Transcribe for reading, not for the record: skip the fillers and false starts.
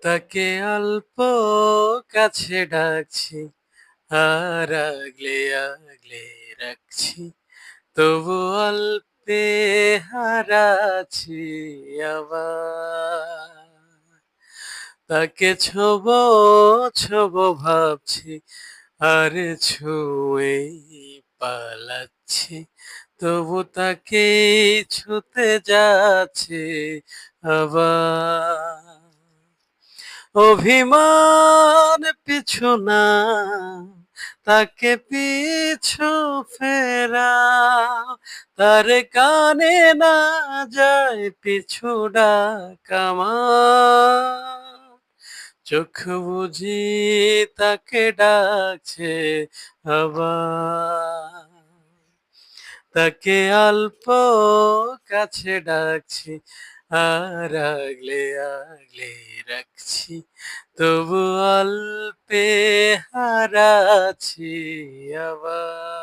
তাকে অল্প কাছে ডাকছি, আর আগলে আগলে রাখছি, তবু অল্পে হারাচ্ছি আবার। তাকে ছোবো ছোবো ভাবছি, আর ছুঁয়েই পালাচ্ছি, তবু তাকে ছুতে যাচ্ছে আবার। অভিমান পিছু না, তাকে পিছু ফেরাও, তার কানে না যায় পিছু ডাক আমার। চোখ বুঝি তাকে ডাকছে আবার। তাকে অল্প কাছে ডাকছি, আর আগলে আগলে রাখছি, তবু অল্পে হারাচ্ছি আবার।